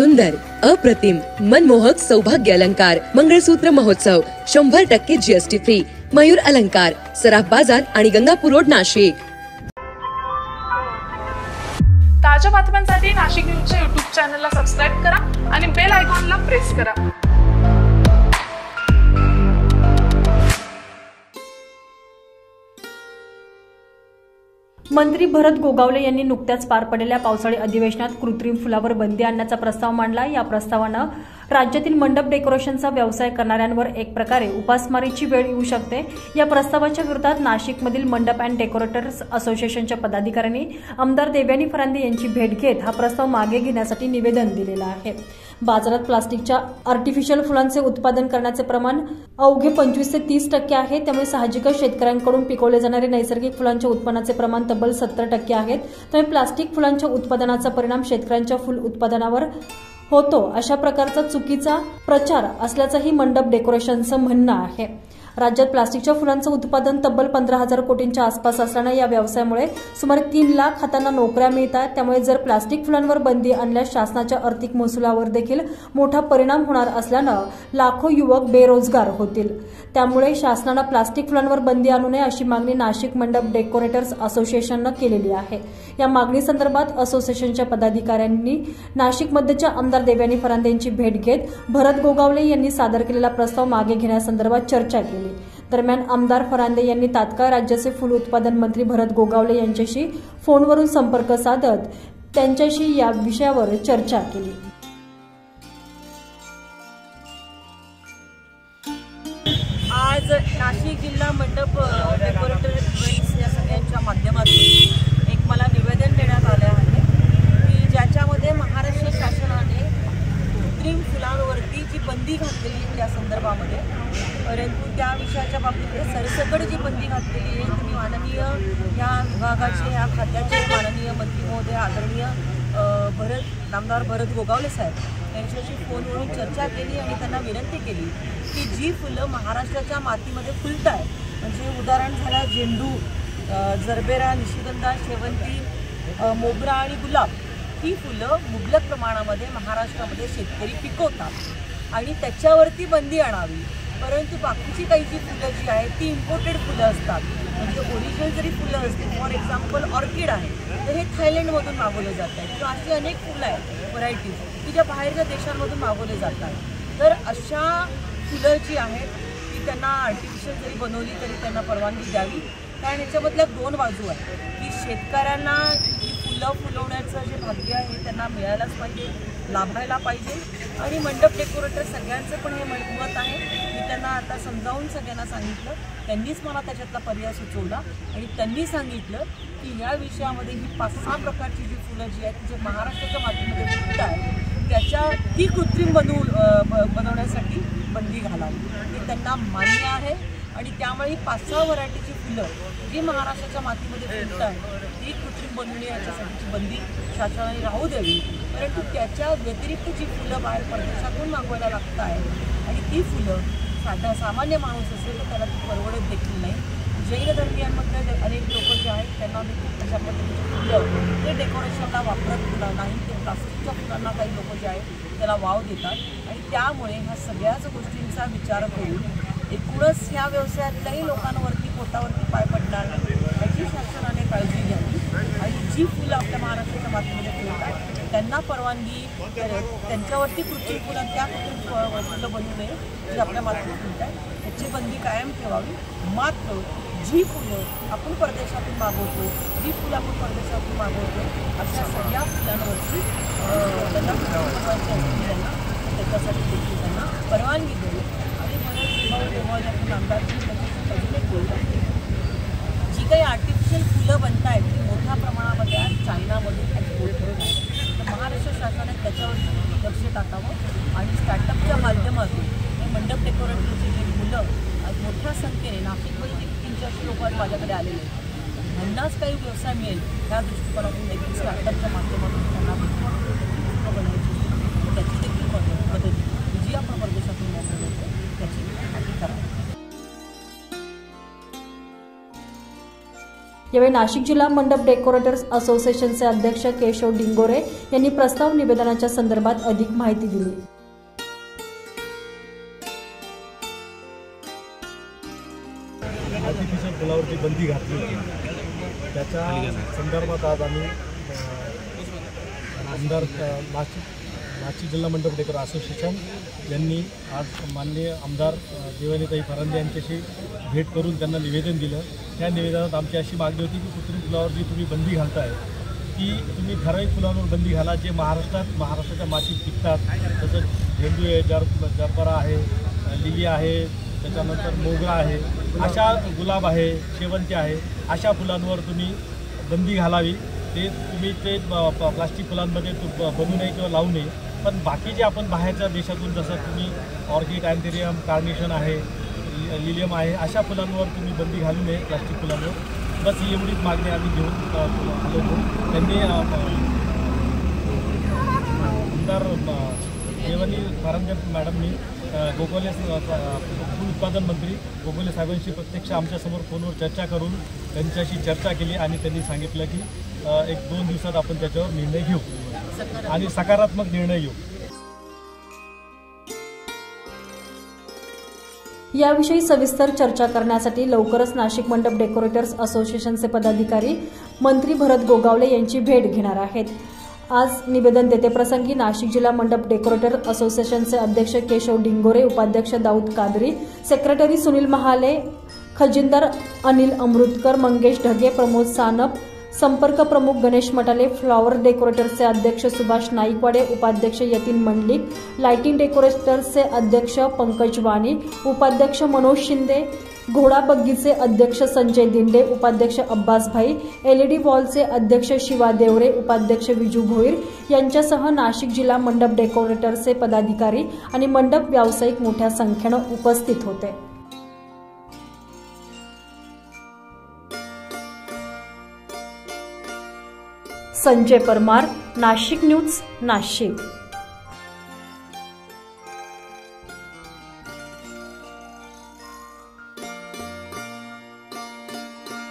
सुंदर, अप्रतिम, मनमोहक सौभाग्य अलंकार मंगळसूत्र महोत्सव 100% जीएसटी फ्री. मयूर अलंकार, सराफ बाजार आणि गंगापूर रोड, नाशिक. ताज्या बातम्यांसाठी नाशिक न्यूजच्या YouTube चॅनलला सबस्क्राइब करा आणि बेल आयकॉनला प्रेस करा. मंत्री भरत गोगावले यांनी नुकत्याच पार पडलेल्या पावसाळी अधिवेशनात कृत्रिम फुलावर बंदी आणण्याचा प्रस्ताव मांडला. या प्रस्तावानं राज्यातील मंडप डेकोरेशनचा व्यवसाय करणाऱ्यांवर एक प्रकारे उपासमारीची वेळ येऊ शकते. या प्रस्तावाच्या विरोधात नाशिकमधील मंडप अँड डेकोरेटर्स असोसिएशनच्या पदाधिकाऱ्यांनी आमदार देवयानी फरांदे यांची भेट घेत हा प्रस्ताव मागे घेण्यासाठी निवेदन दिलेलं आहे. बाजारात प्लास्टिकच्या आर्टिफिशियल फुलांचे उत्पादन करण्याचे प्रमाण अवघे 25 ते 30% आहे. त्यामुळे साहजिकच शेतकऱ्यांकडून पिकवले जाणारे नैसर्गिक फुलांच्या उत्पन्नाचे प्रमाण तब्बल 70% आहे. त्यामुळे प्लास्टिक फुलांच्या उत्पादनाचा परिणाम शेतकऱ्यांच्या फुल उत्पादनावर होतो अशा प्रकारचा चुकीचा प्रचार असल्याचंही मंडप डेकोरेशनचं म्हणणं आहे. राज्यात प्लास्टिकच्या फुलांचं उत्पादन तब्बल 15,000 कोटींच्या आसपास असल्यानं या व्यवसायामुळे सुमारे 3 लाख हातांना नोकऱ्या मिळतात. त्यामुळे जर प्लास्टिक फुलांवर बंदी आणल्यास शासनाच्या आर्थिक महसुलावर देखील मोठा परिणाम होणार असल्यानं लाखो युवक बेरोजगार होतील. त्यामुळे शासनानं प्लास्टिक फुलांवर बंदी आणू नये अशी मागणी नाशिक मंडप डेकोरेटर्स असोसिएशननं केलेली आहे. या मागणीसंदर्भात असोसिएशनच्या पदाधिकाऱ्यांनी नाशिकमध्येच्या आमदार देवयानी फरांदे यांची भेट घेत भरत गोगावले यांनी सादर केलेला प्रस्ताव मागे घेण्यासंदर्भात चर्चा केली. दरम्यान आमदार फरांदे यांनी तात्काळ राज्याचे फुल उत्पादन मंत्री भरत गोगावले यांच्याशी फोनवरून संपर्क साधत त्यांच्याशी या विषयावर चर्चा केली. आज नाशिक जिल्हा मंडप डेकोरेटर इव्हेंट्स या सगळ्यांच्या माध्यमातून एक मला निवेदन देण्यात आले आहे की ज्याच्यामध्ये महाराष्ट्र शासनाने कृत्रिम फुलांवरती जी बंदी घातलेली त्या संदर्भामध्ये, परंतु त्या विषयाच्या बाबतीत सरसकट जी बंदी घातलेली आहे ती माननीय या विभागाचे या खात्याचे माननीय मंत्री महोदय आदरणीय आमदार भरत गोगावले साहेब यांच्याशी फोनवरून चर्चा केली आणि त्यांना विनंती केली की जी फुलं महाराष्ट्राच्या मातीमध्ये फुलत आहे, म्हणजे उदाहरण झालं झेंडू, जरबेरा, निशिगंधा, शेवंती, मोगरा आणि गुलाब, ही फुलं मुबलक प्रमाणामध्ये महाराष्ट्रामध्ये शेतकरी पिकवतात आणि त्याच्यावरती बंदी आणावी. परंतु बाकीची काही जी फुलं जी आहेत ती इम्पोर्टेड फुलं असतात, म्हणजे ओरिजिनल जरी फुलं असतील, फॉर एक्झाम्पल ऑर्किड आहे तर हे थायलंडमधून मागवले जात आहेत किंवा अशी अनेक फुलं आहेत व्हरायटीज की ज्या बाहेरच्या देशांमधून मागवले जातात. तर अशा फुलं जी आहेत ती त्यांना आर्टिफिशियल जरी बनवली तरी त्यांना परवानगी द्यावी. कारण याच्यामधल्या 2 बाजू आहेत की शेतकऱ्यांना ही फुलं फुलवण्याचं जे भाग्य आहे त्यांना मिळायलाच पाहिजे, लाभायला पाहिजे. आणि मंडप डेकोरेटर सगळ्यांचं पण हे मत आहे. मी त्यांना आता समजावून सगळ्यांना सांगितलं, त्यांनीच मला त्याच्यातला पर्याय सुचवला आणि त्यांनी सांगितलं की ह्या विषयामध्ये ही 5-6 प्रकारची जी फुलं जी आहेत जे महाराष्ट्राच्या मातीमध्ये फुलत आहे त्याच्या ती कृत्रिम बनवण्यासाठी बंदी घालावी. हे त्यांना मान्य आहे आणि त्यामुळे 5-6 व्हरायटीची फुलं जी महाराष्ट्राच्या मातीमध्ये फुलत आहे ती कृत्रिम बनवणे याच्यासाठीची बंदी शासनाने राहू द्यावी. परंतु त्याच्या व्यतिरिक्त जी फुलं बाहेर परदेशातून मागवायला लागत आहेत आणि ती फुलं सामान्य माणूस असेल तर त्याला ती परवडत देखील नाही. जैन धर्मियांमधले अनेक लोक जे आहेत त्यांना देखील अशा पद्धतीची फुलं ते डेकोरेशनला वापरत नाही, ते प्लास्टिकच्या फुलांना काही लोक जे आहेत त्याला वाव देतात आणि त्यामुळे ह्या सगळ्याच गोष्टींचा विचार करून एकूणच ह्या व्यवसायातल्याही लोकांवरती पोटावरती पाय पडणार नाही याची शासनाने काळजी घ्यावी. आणि जी फुलं आपल्या महाराष्ट्राच्या मातीमध्ये फुलतात त्यांना परवानगी, त्यांच्यावरती कृत्रिम फुलं त्या कृत्रिम फुलं बनवू नये जी आपल्या मातीत फुलत आहे त्याची बंदी कायम ठेवावी. मात्र जी फुलं आपण परदेशातून मागवतो, जी फुलं आपण परदेशातून मागवतो अशा सगळ्या फुलांवरती त्यांना त्याच्यासाठी देखील त्यांना परवानगी द्यावी. आणि म्हणून आपण आमदारची अजून एक बोलतो, जी काही आर्टिफिशियल फुलं बनत आहेत ती मोठ्या प्रमाणामध्ये आज चायनामधून एक्सपोर्ट होत आहे. तर महाराष्ट्र शासनाने त्याच्यावर लक्ष टाकावं आणि स्टार्टअपच्या माध्यमातून हे मंडप डेकोरेटरची जी मुलं आज मोठ्या संख्येने नाशिकमध्ये 300-400 लोक आज माझ्याकडे आलेले आहेत, त्यांनाच काही व्यवसाय मिळेल त्या दृष्टिकोनातून देखील स्टार्टअपच्या माध्यमातून त्यांना बनवायची त्याची देखील मदत जी आपण परदेशातून मोकळी होतो त्याची करावी. यावेळी नाशिक जिल्हा मंडप डेकोरेटर्स असोसिएशनचे अध्यक्ष केशव डिंगोरे यांनी प्रस्ताव निवेदनाच्या संदर्भात अधिक माहिती दिली. आर्टिफिशियल फुलावरची बंदी घातली होती, त्याच्या संदर्भात आज आम्ही आमदार नाशिक जिल्हा मंडप डेकोरेटर असोसिएशन यांनी आज माननीय आमदार देवयानीताई फरांदे यांच्याशी भेट करून त्यांना निवेदन दिलं. त्या निवेदनात आमची अशी मागणी होती की कृत्रिम फुलावर जी तुम्ही बंदी घालताय ती तुम्ही ठराविक फुलांवर बंदी घाला जे महाराष्ट्राच्या मातीत पिकतात. तसंच झेंडू आहे, जरबरा आहे, लिली आहे, त्याच्यानंतर मोगरा आहे, अशा गुलाब आहे, शेवंती आहे, अशा फुलांवर तुम्ही बंदी घालावी. ते तुम्ही ते प्लास्टिक फुलांमध्ये बनवू नये किंवा लावू नये. पण बाकी जे आपण बाहेरच्या देशातून जसं तुम्ही ऑर्किड, अँथेरियम, कार्नेशन आहे, लिलियम आहे, अशा फुलांवर तुम्ही बंदी घालू नये प्लास्टिक फुलांवर. बस ही एवढीच मागणी आम्ही घेऊन आलो होतो. त्यांनी आमदार देवयानी फरांदे मॅडमनी गोगोले फूल उत्पादन मंत्री गोगोले साहेबांशी प्रत्यक्ष आमच्यासमोर फोनवर चर्चा करून त्यांच्याशी चर्चा केली आणि त्यांनी सांगितलं की 1-2 दिवसात आपण त्याच्यावर निर्णय घेऊ आणि सकारात्मक निर्णय घेऊ. याविषयी सविस्तर चर्चा करण्यासाठी लवकरच नाशिक मंडप डेकोरेटर्स असोसिएशनचे पदाधिकारी मंत्री भरत गोगावले यांची भेट घेणार आहेत. आज निवेदन देतेप्रसंगी नाशिक जिल्हा मंडप डेकोरेटर असोसिएशनचे अध्यक्ष केशव डिंगोरे, उपाध्यक्ष दाऊद कादरी, सेक्रेटरी सुनील महाले, खजिनदार अनिल अमृतकर, मंगेश ढगे, प्रमोद सानप, संपर्क प्रमुख गणेश मटाले, फ्लॉवर डेकोरेटरचे अध्यक्ष सुभाष नाईकवाडे, उपाध्यक्ष यतीन मंडलिक, लाइटिंग डेकोरेटरचे अध्यक्ष पंकज वाणी, उपाध्यक्ष मनोज शिंदे, घोडा बग्गीचे अध्यक्ष संजय दिंडे, उपाध्यक्ष अब्बास भाई, एलईडी वॉलचे अध्यक्ष शिवा देवरे, उपाध्यक्ष विजू भोईर यांच्यासह नाशिक जिल्हा मंडप डेकोरेटरचे पदाधिकारी आणि मंडप व्यावसायिक मोठ्या संख्येनं उपस्थित होते. संजय परमार, नाशिक न्यूज, नाशिक.